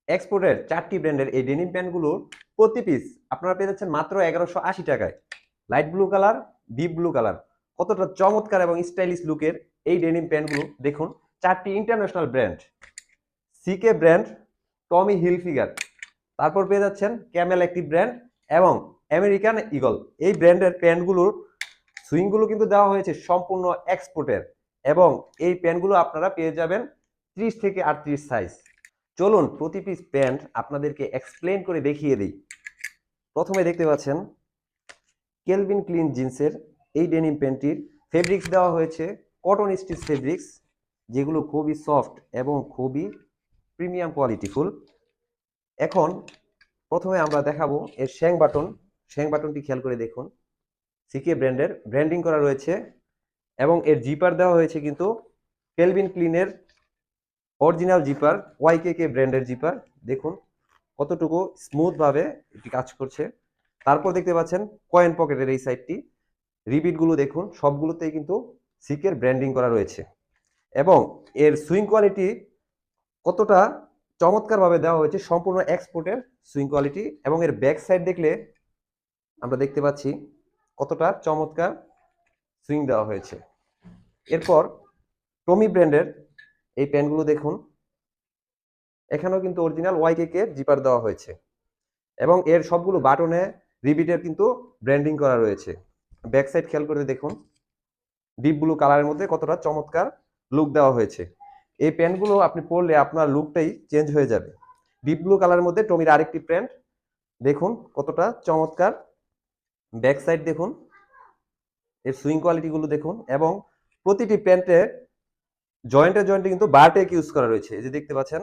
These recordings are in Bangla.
এক্সপোর্টের 4টি ব্র্যান্ডের এই ডেনিম প্যান্টগুলোর প্রতি পিস আপনারা পেয়ে যাচ্ছেন মাত্র 1180 টাকায়। Light blue colour, deep blue colour, কতটা চমৎকার এবং স্টাইলিশ লুকের এই ডেনিম প্যান্টগুলো দেখুন। 4টি international brand, CK brand, Tommy Hilfiger, তারপর পেয়ে যাচ্ছেন ক্যামেল একটি ব্র্যান্ড এবং আমেরিকান ইগল। এই ব্র্যান্ডের প্যান্টগুলোর সুইংগুলো কিন্তু দেওয়া হয়েছে সম্পূর্ণ এক্সপোর্টের এবং এই প্যান্টগুলো আপনারা পেয়ে যাবেন 30 থেকে 38 সাইজ। চলুন প্রতি পিস প্যান্ট আপনাদেরকে এক্সপ্লেন করে দেখিয়ে দিই। প্রথমে দেখতে পাচ্ছেন কেলভিন ক্লিন জিন্সের এই ডেনিম প্যান্টটির ফেব্রিক্স দেওয়া হয়েছে কটন স্টিচ ফেব্রিক্স, যেগুলো খুবই সফট এবং খুবই প্রিমিয়াম কোয়ালিটিফুল। এখন প্রথমে আমরা দেখাবো এর শ্যাং বাটনটি খেয়াল করে দেখুন, সিকে ব্র্যান্ডের ব্র্যান্ডিং করা রয়েছে এবং এর জিপার দেওয়া হয়েছে কিন্তু কেলভিন ক্লিনের অরিজিনাল জিপার, ওয়াইকেকে ব্র্যান্ডের জিপার। দেখুন কতটুকু স্মুথ ভাবে এটি কাজ করছে। তারপর দেখতে পাচ্ছেন কয়েন পকেটের এই সাইডটি, রিপিটগুলো দেখুন সবগুলোতেই কিন্তু সিকের ব্র্যান্ডিং করা রয়েছে এবং এর সুইং কোয়ালিটি কতটা চমৎকারভাবে দেওয়া হয়েছে, সম্পূর্ণ এক্সপোর্টের সুইং কোয়ালিটি। এবং এর ব্যাক সাইড দেখলে আমরা দেখতে পাচ্ছি কতটা চমৎকার সুইং দেওয়া হয়েছে। এরপর টমি ব্র্যান্ডের এই প্যান্টগুলো দেখুন, এখানেও কিন্তু অরিজিনাল ওয়াইকেকে জিপার দেওয়া হয়েছে এবং এর সবগুলো বাটনে রিবিটের কিন্তু ব্র্যান্ডিং করা রয়েছে। ব্যাক সাইড খেয়াল করে দেখুন ডিপ ব্লু কালারের মধ্যে কতটা চমৎকার লুক দেওয়া হয়েছে। এই প্যান্টগুলো আপনি পরলে আপনার লুকটাই চেঞ্জ হয়ে যাবে। ডিপ ব্লু কালারের মধ্যে টমির আরেকটি প্যান্ট দেখুন কতটা চমৎকার। ব্যাক সাইড দেখুন, এর সুইং কোয়ালিটিগুলো দেখুন এবং প্রতিটি প্যান্টে জয়েন্টে কিন্তু বারটেক ইউজ করা রয়েছে। এই যে দেখতে পাচ্ছেন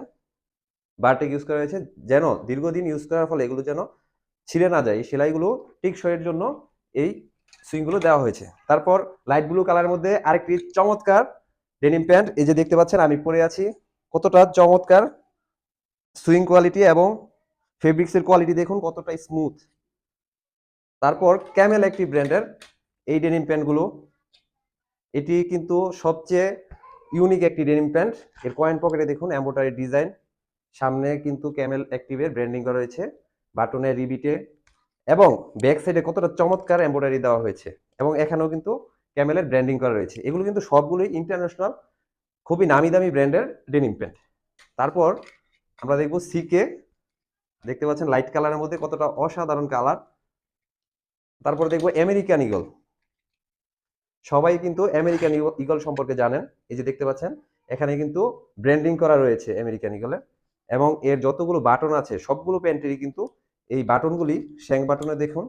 বারটেক ইউজ করা হয়েছে, যেন দীর্ঘদিন ইউজ করার ফলে এগুলো যেন ছিঁড়ে না যায়, এই সেলাইগুলো টিকসইয়ের জন্য এই সুইংগুলো দেওয়া হয়েছে। তারপর লাইট ব্লু কালারের মধ্যে আরেকটি চমৎকার ডেনিম প্যান্ট, এই যে দেখতে পাচ্ছেন আমি পরে আছি, কতটা চমৎকার সুইং কোয়ালিটি এবং ফেব্রিক্সের কোয়ালিটি দেখুন কতটা স্মুথ। তারপর ক্যামেল একটি ব্র্যান্ডের এই ডেনিম প্যান্টগুলো, এটি কিন্তু সবচেয়ে ইউনিক একটি ডেনিম প্যান্ট। এর কয়েন পকেটে দেখুন এমব্রয়ডারি ডিজাইন, সামনে কিন্তু ক্যামেল অ্যাক্টিভের ব্র্যান্ডিং করা রয়েছে বাটনের রিবিটে এবং ব্যাক সাইডে কতটা চমৎকার এমব্রয়ডারি দেওয়া হয়েছে এবং এখানেও কিন্তু ক্যামেলের ব্র্যান্ডিং করা রয়েছে। এগুলো কিন্তু সবগুলোই ইন্টারন্যাশনাল খুবই নামি দামি ব্র্যান্ডের ডেনিম প্যান্ট। তারপর আমরা দেখব সিকে, দেখতে পাচ্ছেন লাইট কালারের মধ্যে কতটা অসাধারণ কালার। তারপর দেখব আমেরিকান ইগল, সবাই কিন্তু আমেরিকান ইগল সম্পর্কে জানেন। এই যে দেখতে পাচ্ছেন এখানে কিন্তু ব্র্যান্ডিং করা রয়েছে আমেরিকান ইগলের এবং এর যতগুলো বাটন আছে সবগুলো প্যান্টেরই কিন্তু এই বাটনগুলি শ্যাং বাটনে দেখুন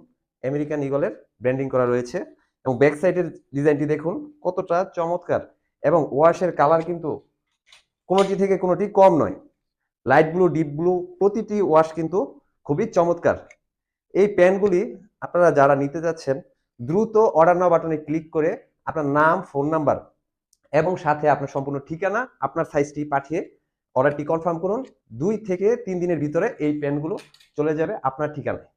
আমেরিকান ইগলের ব্র্যান্ডিং করা রয়েছে এবং ব্যাক সাইডের ডিজাইনটি দেখুন কতটা চমৎকার এবং ওয়াশের কালার কিন্তু কোনোটি থেকে কোনোটি কম নয়। লাইট ব্লু, ডিপ ব্লু, প্রতিটি ওয়াশ কিন্তু খুবই চমৎকার। এই প্যান্টগুলি আপনারা যারা নিতে যাচ্ছেন দ্রুত অর্ডার নাও বাটনে ক্লিক করে আপনার নাম, ফোন নাম্বার এবং সাথে আপনার সম্পূর্ণ ঠিকানা, আপনার সাইজটি পাঠিয়ে অর্ডারটি কনফার্ম করুন। 2 থেকে 3 দিনের ভিতরে এই প্যান্টগুলো চলে যাবে আপনার ঠিকানায়।